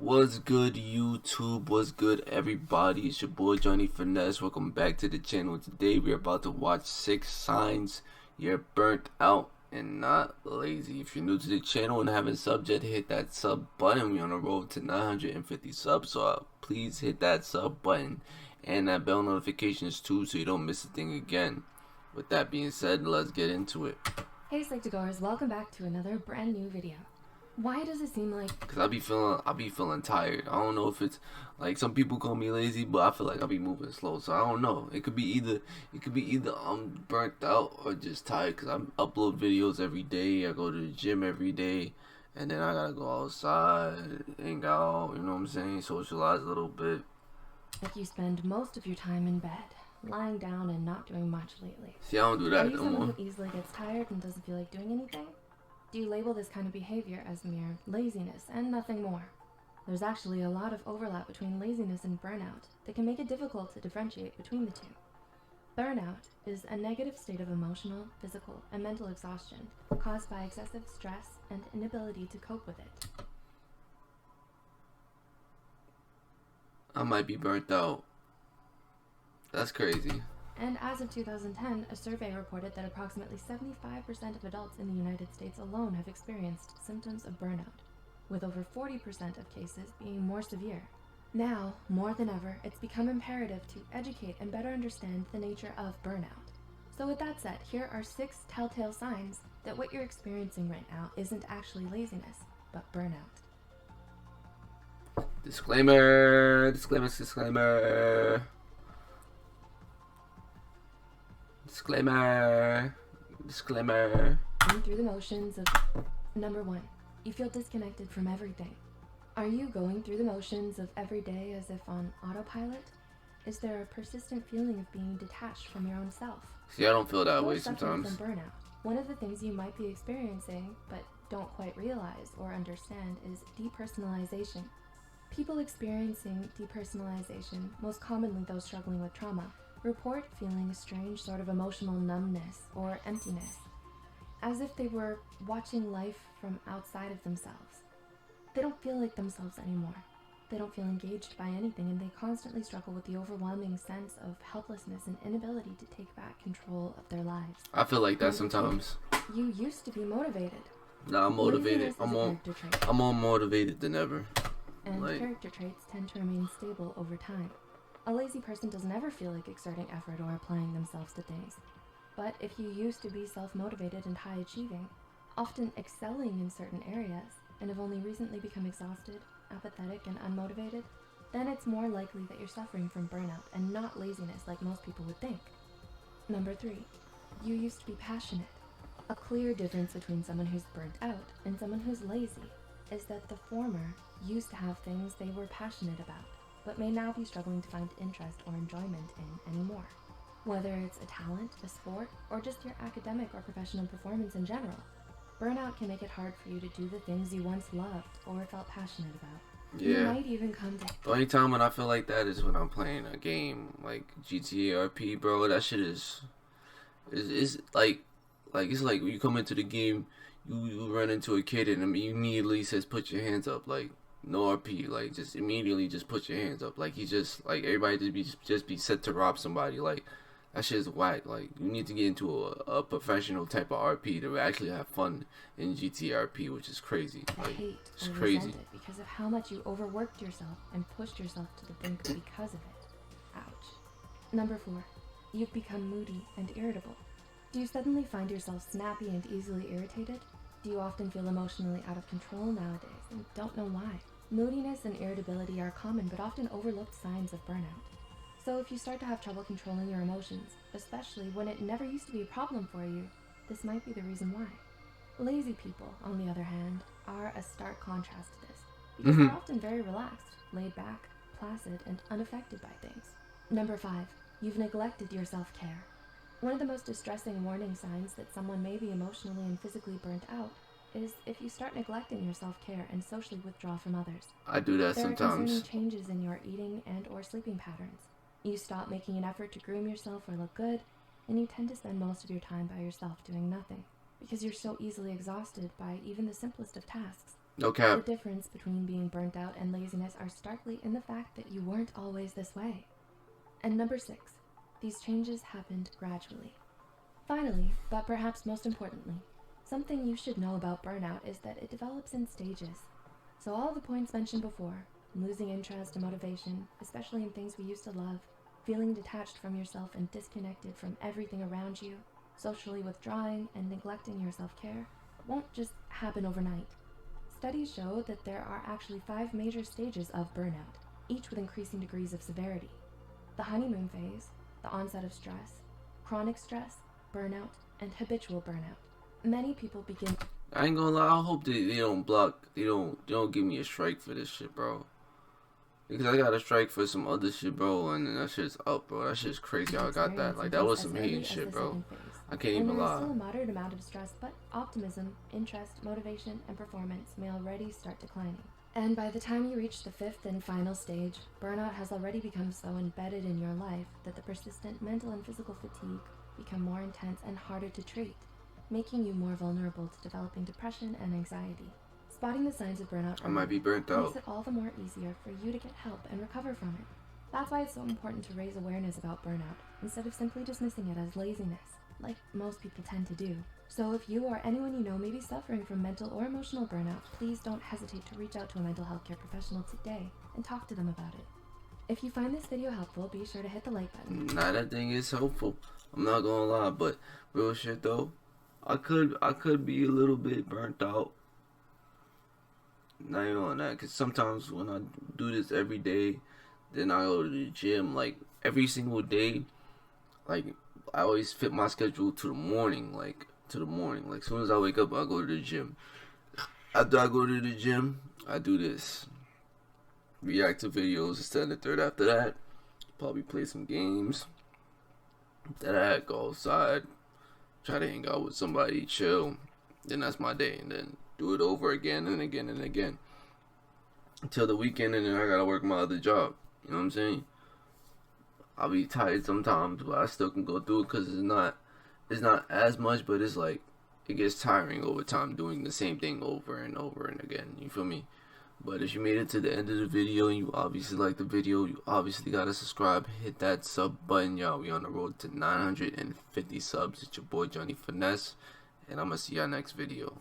What's good, YouTube? What's good, everybody? It's your boy Johnny Finesse. Welcome back to the channel. Today we're about to watch 6 signs you're burnt out and not lazy. If you're new to the channel and haven't subbed yet, hit that sub button. We're on the road to 950 subs, so please hit that sub button and that bell notifications too, so you don't miss a thing again. With that being said, let's get into it. Hey psychtogoers, welcome back to another brand new video. Why does it seem like... Cause I be feeling tired. I don't know if it's like some people call me lazy, but I feel like I be moving slow. So I don't know. It could be either I'm burnt out or just tired. Cause I upload videos every day. I go to the gym every day, and then I gotta go outside, hang out. You know what I'm saying? Socialize a little bit. Like you spend most of your time in bed, lying down and not doing much lately. See, I don't do that Are you no someone more. who easily gets tired and doesn't feel like doing anything? Do you label this kind of behavior as mere laziness and nothing more? There's actually a lot of overlap between laziness and burnout that can make it difficult to differentiate between the two. Burnout is a negative state of emotional, physical, and mental exhaustion caused by excessive stress and inability to cope with it. I might be burnt out. That's crazy. And as of 2010, a survey reported that approximately 75% of adults in the United States alone have experienced symptoms of burnout, with over 40% of cases being more severe. Now, more than ever, it's become imperative to educate and better understand the nature of burnout. So with that said, here are 6 telltale signs that what you're experiencing right now isn't actually laziness, but burnout. Disclaimer. Going through the motions of... Number 1. You feel disconnected from everything. Are you going through the motions of every day as if on autopilot? Is there a persistent feeling of being detached from your own self? See, I don't feel that You're way suffering sometimes. from burnout. One of the things you might be experiencing, but don't quite realize or understand, is depersonalization. People experiencing depersonalization, most commonly those struggling with trauma, report feeling a strange sort of emotional numbness or emptiness, as if they were watching life from outside of themselves. They don't feel like themselves anymore. They don't feel engaged by anything, and they constantly struggle with the overwhelming sense of helplessness and inability to take back control of their lives. I feel like that Number sometimes. 2, you used to be motivated. Nah, I'm motivated. Laziness is a character trait, I'm more motivated than ever. and like- character traits tend to remain stable over time. A lazy person doesn't ever feel like exerting effort or applying themselves to things. But if you used to be self-motivated and high-achieving, often excelling in certain areas, and have only recently become exhausted, apathetic, and unmotivated, then it's more likely that you're suffering from burnout and not laziness like most people would think. Number 3, you used to be passionate. A clear difference between someone who's burnt out and someone who's lazy is that the former used to have things they were passionate about, but may now be struggling to find interest or enjoyment in anymore. Whether it's a talent, a sport, or just your academic or professional performance in general, burnout can make it hard for you to do the things you once loved or felt passionate about. You Yeah. might even come to... The only time when I feel like that is when I'm playing a game like GTA RP, bro. That shit is like it's like when you come into the game, you run into a kid and he immediately says put your hands up, like no RP, like just immediately just put your hands up, like he just like everybody just be set to rob somebody, like that shit is whack. Like you need to get into a professional type of RP to actually have fun in GTA RP, which is crazy. Like hate it's or crazy. resent it because of how much you overworked yourself and pushed yourself to the brink because of it. Ouch. Number 4, you've become moody and irritable. Do you suddenly find yourself snappy and easily irritated? Do you often feel emotionally out of control nowadays and don't know why? Moodiness and irritability are common but often overlooked signs of burnout. So if you start to have trouble controlling your emotions, especially when it never used to be a problem for you, this might be the reason why. Lazy people, on the other hand, are a stark contrast to this, because they're often very relaxed, laid back, placid, and unaffected by things. Number 5, you've neglected your self-care. One of the most distressing warning signs that someone may be emotionally and physically burnt out is if you start neglecting your self-care and socially withdraw from others. I do that There are sometimes. concerning changes in your eating and or sleeping patterns. You stop making an effort to groom yourself or look good, and you tend to spend most of your time by yourself doing nothing, because you're so easily exhausted by even the simplest of tasks. No cap. The difference between being burnt out and laziness are starkly in the fact that you weren't always this way. And number 6, these changes happened gradually. Finally, but perhaps most importantly, something you should know about burnout is that it develops in stages. So all the points mentioned before, losing interest and motivation, especially in things we used to love, feeling detached from yourself and disconnected from everything around you, socially withdrawing and neglecting your self-care, won't just happen overnight. Studies show that there are actually 5 major stages of burnout, each with increasing degrees of severity. The honeymoon phase, the onset of stress, chronic stress, burnout, and habitual burnout. Many people begin... I ain't gonna lie, I hope they don't block, they don't give me a strike for this shit, bro. Because I got a strike for some other shit, bro, and that shit's up, bro. That shit's crazy how I got that. Like, that was some hating shit, bro. I can't even lie. There is still a moderate amount of stress, but optimism, interest, motivation, and performance may already start declining. And by the time you reach the 5th and final stage, burnout has already become so embedded in your life that the persistent mental and physical fatigue become more intense and harder to treat, making you more vulnerable to developing depression and anxiety. Spotting the signs of burnout I might be burnt out. makes it all the more easier for you to get help and recover from it. That's why it's so important to raise awareness about burnout, instead of simply dismissing it as laziness, like most people tend to do. So if you or anyone you know may be suffering from mental or emotional burnout, please don't hesitate to reach out to a mental health care professional today and talk to them about it. If you find this video helpful, be sure to hit the like button. Nah, that thing is helpful. I'm not gonna lie, but real shit though, I could be a little bit burnt out. Not even on that, because sometimes when I do this every day, then I go to the gym like every single day. Like, I always fit my schedule to the morning, like as soon as I wake up, I go to the gym. After I go to the gym, I do this, react to videos instead of the third. After that, probably play some games. After that, go outside, try to hang out with somebody, chill. Then that's my day, and then do it over again and again and again until the weekend, and then I gotta work my other job. You know what I'm saying? I'll be tired sometimes, but I still can go through it because it's not as much, but it's like it gets tiring over time doing the same thing over and over and again. You feel me? But if you made it to the end of the video and you obviously like the video, you obviously gotta subscribe, hit that sub button, y'all. We on the road to 950 subs. It's your boy Johnny Finesse, and I'm gonna see y'all next video.